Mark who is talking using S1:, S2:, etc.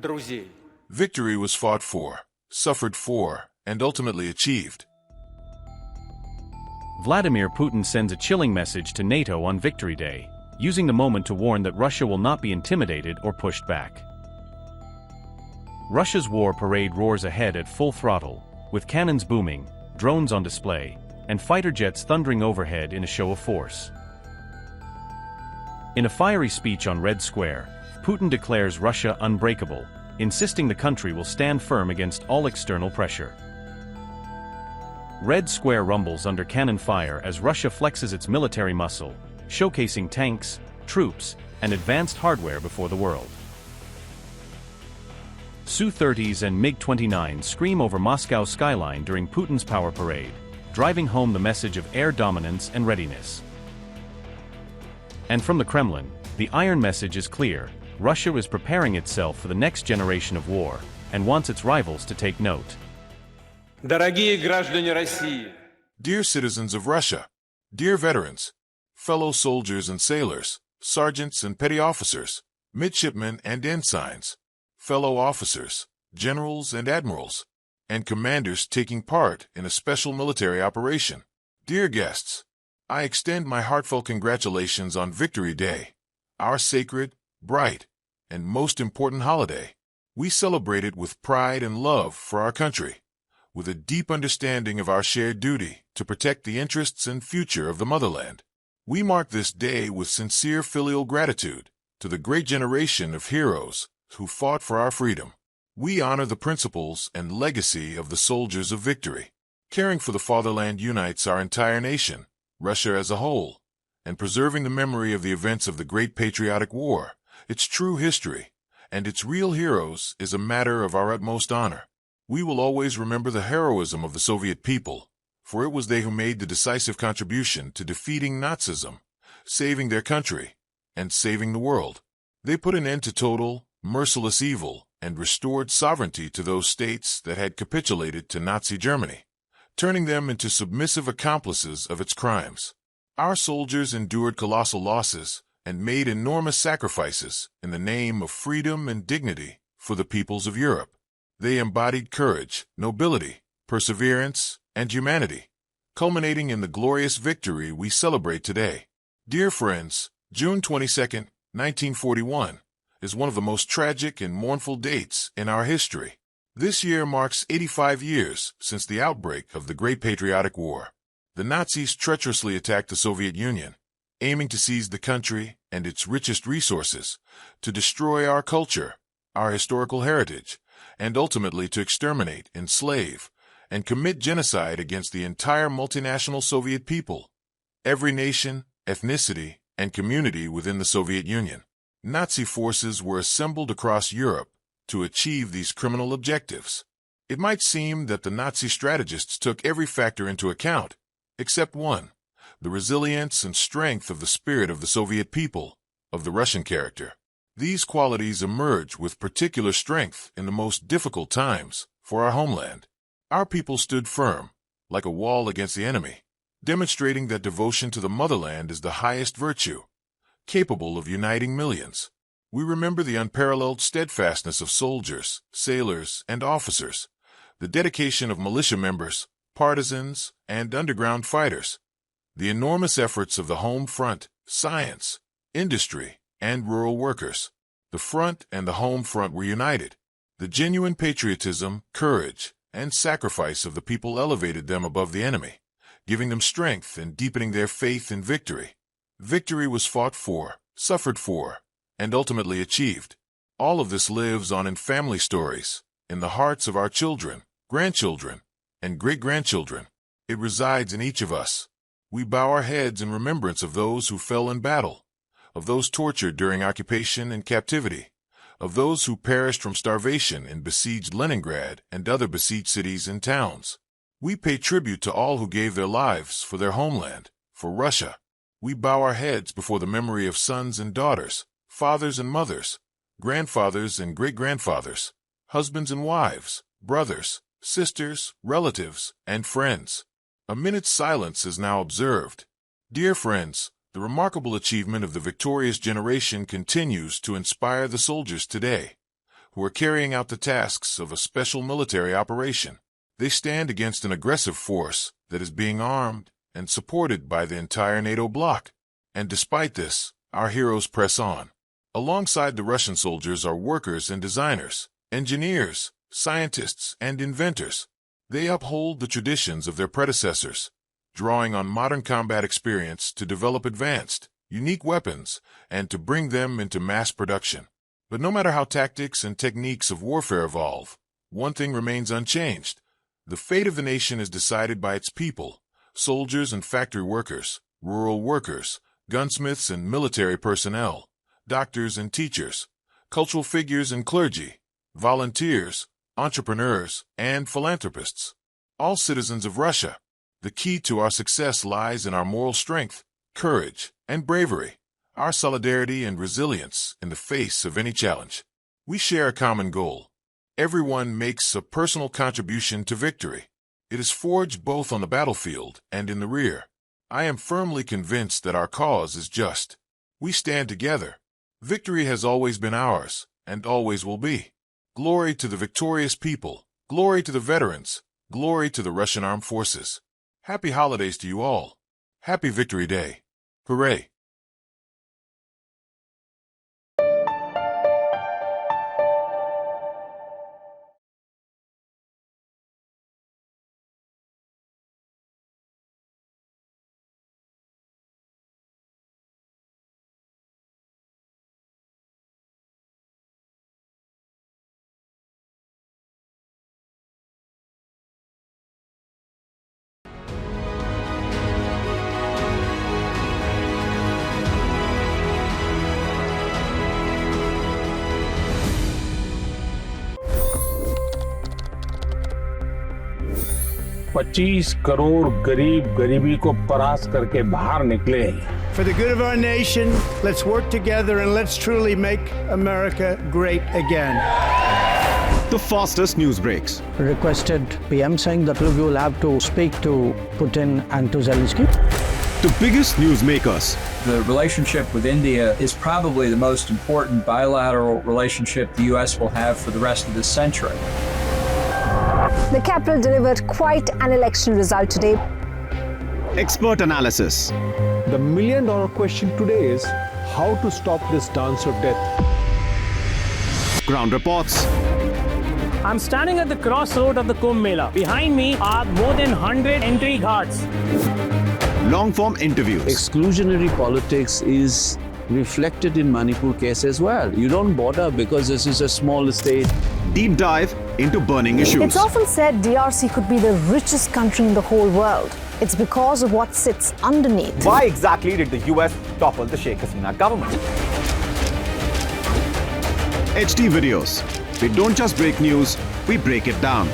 S1: друзей.
S2: Victory was fought for, suffered for, and ultimately achieved.
S3: Vladimir Putin sends a chilling message to NATO on Victory Day, using the moment to warn that Russia will not be intimidated or pushed back. Russia's war parade roars ahead at full throttle, with cannons booming, drones on display, and fighter jets thundering overhead in a show of force. In a fiery speech on Red Square, Putin declares Russia unbreakable, insisting the country will stand firm against all external pressure. Red Square rumbles under cannon fire as Russia flexes its military muscle, showcasing tanks, troops, and advanced hardware before the world. Su-30s and MiG-29 scream over Moscow's skyline during Putin's power parade, driving home the message of air dominance and readiness. And from the Kremlin, the iron message is clear: Russia is preparing itself for the next generation of war and wants its rivals to take note.
S1: Дорогие граждане России,
S2: Dear citizens of Russia, dear veterans, fellow soldiers and sailors, sergeants and petty officers, midshipmen and ensigns, fellow officers, generals and admirals, and commanders taking part in a special military operation. Dear guests, I extend my heartfelt congratulations on Victory Day, our sacred, bright, and most important holiday. We celebrate it with pride and love for our country, with a deep understanding of our shared duty to protect the interests and future of the motherland. We mark this day with sincere filial gratitude to the great generation of heroes who fought for our freedom. We honor the principles and legacy of the soldiers of victory. Caring for the fatherland unites our entire nation, Russia as a whole, and preserving the memory of the events of the Great Patriotic War, its true history, and its real heroes is a matter of our utmost honor. We will always remember the heroism of the Soviet people, for it was they who made the decisive contribution to defeating Nazism, saving their country, and saving the world. They put an end to total, merciless evil and restored sovereignty to those states that had capitulated to Nazi Germany, turning them into submissive accomplices of its crimes. Our soldiers endured colossal losses and made enormous sacrifices in the name of freedom and dignity for the peoples of Europe. They embodied courage, nobility, perseverance, and humanity, culminating in the glorious victory we celebrate today. Dear friends, June 22, 1941, is one of the most tragic and mournful dates in our history. This year marks 85 years since the outbreak of the Great Patriotic War. The Nazis treacherously attacked the Soviet Union, aiming to seize the country and its richest resources, to destroy our culture, our historical heritage, and ultimately to exterminate, enslave, and commit genocide against the entire multinational Soviet people, every nation, ethnicity, and community within the Soviet Union. Nazi forces were assembled across Europe to achieve these criminal objectives. It might seem that the Nazi strategists took every factor into account, except one: the resilience and strength of the spirit of the Soviet people, of the Russian character. These qualities emerge with particular strength in the most difficult times for our homeland. Our people stood firm, like a wall against the enemy, demonstrating that devotion to the motherland is the highest virtue, capable of uniting millions. We remember the unparalleled steadfastness of soldiers, sailors, and officers, the dedication of militia members, partisans, and underground fighters, the enormous efforts of the home front, science, industry, and rural workers. The front and the home front were united. The genuine patriotism, courage, and sacrifice of the people elevated them above the enemy, giving them strength and deepening their faith in victory. Victory was fought for, suffered for, and ultimately achieved. All of this lives on in family stories, in the hearts of our children, grandchildren, and great-grandchildren. It resides in each of us. We bow our heads in remembrance of those who fell in battle, of those tortured during occupation and captivity, of those who perished from starvation in besieged Leningrad and other besieged cities and towns. We pay tribute to all who gave their lives for their homeland, for Russia. We bow our heads before the memory of sons and daughters, fathers and mothers, grandfathers and great-grandfathers, husbands and wives, brothers, sisters, relatives, and friends. A minute's silence is now observed. Dear friends, the remarkable achievement of the victorious generation continues to inspire the soldiers today. who are carrying out the tasks of a special military operation. They stand against an aggressive force that is being armed and supported by the entire NATO bloc. And despite this, our heroes press on. Alongside the Russian soldiers are workers and designers, engineers, scientists, and inventors. They uphold the traditions of their predecessors, drawing on modern combat experience to develop advanced, unique weapons and to bring them into mass production. But no matter how tactics and techniques of warfare evolve, one thing remains unchanged. The fate of the nation is decided by its people, soldiers and factory workers, rural workers, gunsmiths and military personnel, doctors and teachers, cultural figures and clergy, volunteers, entrepreneurs, and philanthropists. All citizens of Russia. The key to our success lies in our moral strength, courage, and bravery, our solidarity and resilience in the face of any challenge. We share a common goal. Everyone makes a personal contribution to victory. It is forged both on the battlefield and in the rear. I am firmly convinced that our cause is just. We stand together. Victory has always been ours, and always will be. Glory to the victorious people. Glory to the veterans. Glory to the Russian armed forces. Happy holidays to you all. Happy Victory Day. Hooray!
S4: $25 crore गरीब गरीबी को परास्त करके बाहर निकले।
S5: For the good of our nation, let's work together and let's truly make America great again.
S6: The fastest news breaks.
S7: Requested PM saying that we will have to speak to Putin and to Zelensky.
S6: The biggest news makers.
S8: The relationship with India is probably the most important bilateral relationship the U.S. will have for the rest of this century.
S9: The capital delivered quite an election result today.
S6: Expert analysis.
S10: The million-dollar question today is how to stop this dance of death.
S6: Ground reports.
S11: I'm standing at the crossroad of the Kumbh Mela. Behind me are more than 100 entry guards.
S6: Long-form interviews.
S12: Exclusionary politics is reflected in Manipur case as well. You don't bother because this is a small state.
S6: Deep dive into burning issues.
S9: It's often said DRC could be the richest country in the whole world. It's because of what sits underneath.
S13: Why exactly did the US topple the Sheikh Hasina government?
S6: HD videos. We don't just break news, we break it down.